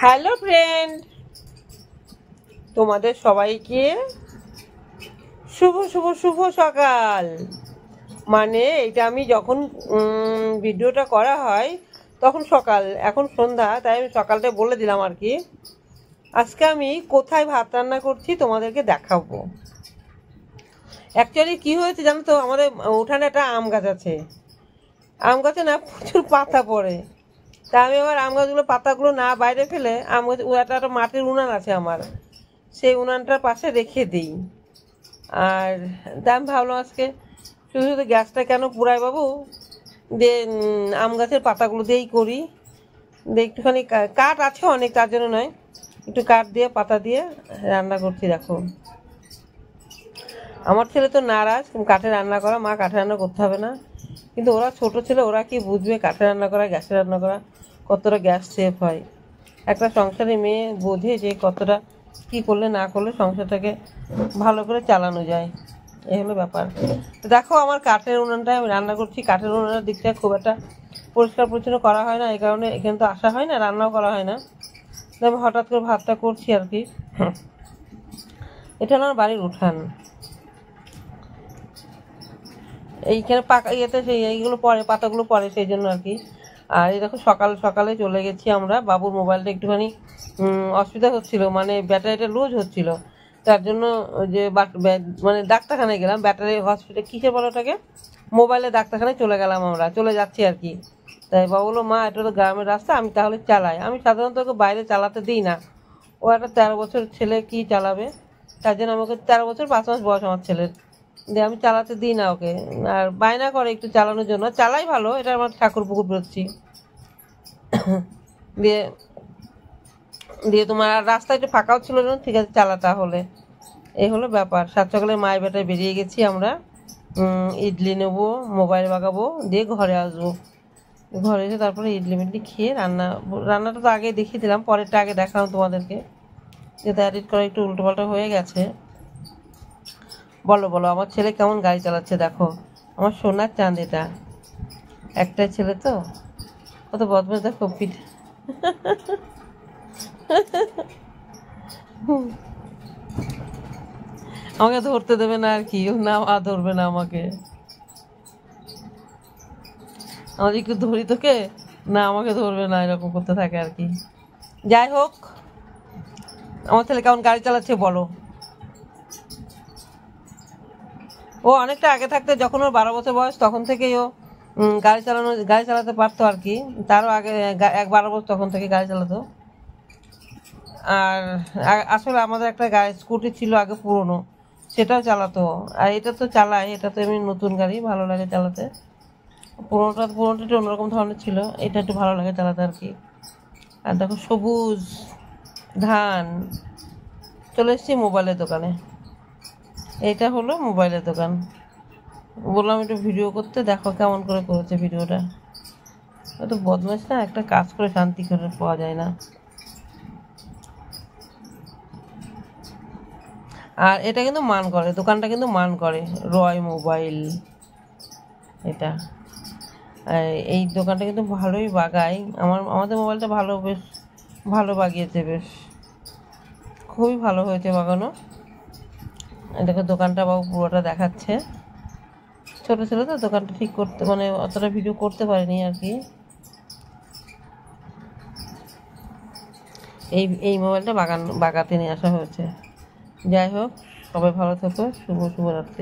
Hello friend, তোমাদের সবাইকে শুভ শুভ শুভ সকাল। মানে এটা আমি যখন ভিডিওটা করা হয় তখন সকাল, এখন সন্ধ্যা, তাই আমি সকালটা বলে দিলাম আর কি। আজকে আমি কোথায় ভাত রান্না করছি তোমাদেরকে দেখাবো। অ্যাকচুয়ালি কি হয়েছে জানো তো, আমাদের উঠানে একটা আম গাছ আছে। আম গাছে না প্রচুর পাতা পড়ে, তা আমি আবার আম গাছগুলো পাতাগুলো না বাইরে ফেলে আম গাছ, একটা মাটির উনান আছে আমার, সেই উনানটার পাশে রেখে দিই। আর তা আমি ভাবলাম আজকে শুধু শুধু গ্যাসটা কেন পুরাই বাবু, দিয়ে আম গাছের পাতাগুলো দিয়েই করি। দিয়ে একটুখানি কাঠ আছে অনেক, তার জন্য নয়, একটু কাঠ দিয়ে পাতা দিয়ে রান্না করছি। দেখো আমার ছেলে তো নারাজ কাঠে রান্না করা, মা কাঠে রান্না করতে হবে না, কিন্তু ওরা ছোট ছেলে, ওরা কি বুঝবে কাঠে রান্না করা গ্যাসে রান্না করা কতটা গ্যাস সেভ হয়। একটা সংসারে মেয়ে বোঝে যে কতটা কী করলে না করলে সংসারটাকে ভালো করে চালানো যায়, এই হলো ব্যাপার। দেখো আমার কাঠের উনানটায় আমি রান্না করছি। কাঠের উনানের দিকটা খুব একটা পরিষ্কার পরিচ্ছন্ন করা হয় না, এই কারণে এখানে তো আসা হয় না, রান্নাও করা হয় না। আমি হঠাৎ করে ভাতটা করছি আর কি। এটা আমার বাড়ির উঠান, এইখানে পাকা ইয়েতে সেই এইগুলো পরে পাতাগুলো পরে, সেই জন্য আর কি। আর এই দেখো সকাল সকালে চলে গেছি আমরা। বাবুর মোবাইলটা একটুখানি অসুবিধা হচ্ছিল, মানে ব্যাটারিটা লুজ হচ্ছিল, তার জন্য যে মানে ডাক্তারখানায় গেলাম, ব্যাটারি হসপিটাল কিসের বলো ওটাকে, মোবাইলে ডাক্তারখানায় চলে গেলাম, আমরা চলে যাচ্ছি আর কি। তাই বাবা বললো মা এটা তো গ্রামের রাস্তা, আমি তাহলে চালাই। আমি সাধারণত ওকে বাইরে চালাতে দিই না, ও একটা 13 বছর ছেলে কি চালাবে, তার জন্য আমাকে 13 বছর 5 মাস বয়স আমার ছেলের, দিয়ে আমি চালাতে দিই না ওকে। আর বায়না করে একটু চালানোর জন্য, চালাই ভালো, এটা আমার ঠাকুর পুকুর বেরোচ্ছি। দিয়ে দিয়ে তোমার রাস্তা একটু ফাঁকাও ছিল না, ঠিক আছে চালা তাহলে। এই হলো ব্যাপার। সাত সকালে মায়ের বেটায় বেরিয়ে গেছি আমরা। ইডলি নেবো, মোবাইল বাগাবো, দিয়ে ঘরে আসবো। ঘরে এসে তারপরে ইডলি মিডলি খেয়ে রান্নাটা তো আগে দেখিয়ে দিলাম, পরেরটা আগে দেখালাম তোমাদেরকে, যেটা এডিট করা একটু উল্টোপাল্টা হয়ে গেছে। বলো বলো আমার ছেলে কেমন গাড়ি চালাচ্ছে, দেখো আমার সোনার চাঁদ, এটা একটাই ছেলে তো, কত বদমাশ দেখো পিঠ। আমাকে ধরতে দেবে না আর কি, না ধরবে না আমাকে, আমাদের একটু ধরি তোকে, না আমাকে ধরবে না, এরকম করতে থাকে আর কি। যাই হোক, আমার ছেলে কেমন গাড়ি চালাচ্ছে বলো। ও অনেকটা আগে থাকতে, যখন ওর 12 বছর বয়স তখন থেকেই ও গাড়ি চালাতে পারতো আর কি। তারও আগে 12 বছর তখন থেকে গাড়ি চালাতো। আর আসলে আমাদের একটা স্কুটি ছিল আগে পুরনো, সেটাও চালাতো। আর এটা তো চালাই, এটা তো এমনি নতুন গাড়ি, ভালো লাগে চালাতে। পুরোনোটা একটু অন্যরকম ধরনের ছিল, এটা একটু ভালো লাগে চালাতে আর কি। আর দেখো সবুজ ধান। চলে এসেছি মোবাইলের দোকানে, এইটা হলো মোবাইলের দোকান। বললাম একটু ভিডিও করতে, দেখো কেমন করে করেছে ভিডিওটা। তো বদমাইশ না, একটা কাজ করে শান্তি করে পাওয়া যায় না। আর এটা কিন্তু মান করে, দোকানটা কিন্তু মান করে, রয় মোবাইল এটা। এই দোকানটা কিন্তু ভালোই বাগায়, আমাদের মোবাইলটা ভালো, বেশ ভালো বাগিয়েছে, বেশ খুবই ভালো হয়েছে বাগানো। দেখো দোকানটা বাবু পুরোটা দেখাচ্ছে। ছোটো ছিল তো দোকানটা ঠিক করতে, মানে অতটা ভিডিও করতে পারিনি আর কি। এই মোবাইলটা বাগাতে নিয়ে আসা হয়েছে। যাই হোক, সবাই ভালো থেকো, শুভরাত্রি।